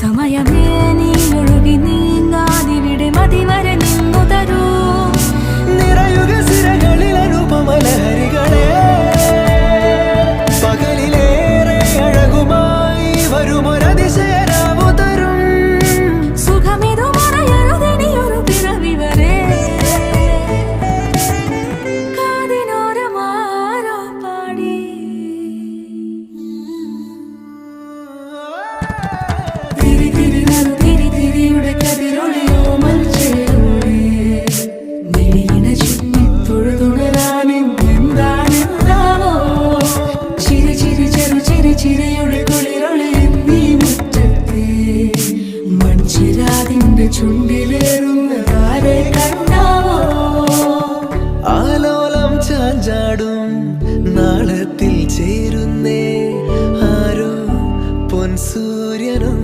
സമയമേ നീ ഒഴുകി നീങ്ങാതിവിടെ മതിവരെ നിന്നു തരൂ. നിറയുക സിരകളിൽ അനുപമലഹരികളെ, പകലിലേറെ അഴകുമായി വരുമൊരതിശയരാവു തരും. സുഖമിതു മറയരുതിനിയൊരു പിറവി വരെ. കാതിനോരമാരോ പാടി തിരി തിരി നറു തിരി തിരിയുടെ കതിരൊളിയോ മൽച്ചേരോടെ മിഴിയിണ ചുറ്റി തൊഴുതുണരാനെന്താണെന്താവോ. ചിരി ചിരി ചെറു ചിരി ചിരിയുടെ കുളിരൊളി നീ മുറ്റത്തെ മൺചിരാതിന്റെ ചുണ്ടിലേറുന്നതാരെ കണ്ടാവോ. ആലോലം ചാഞ്ചാടും നാളത്തിൽ ചേരുന്നേ ആരോ പൊൻസൂര്യനും.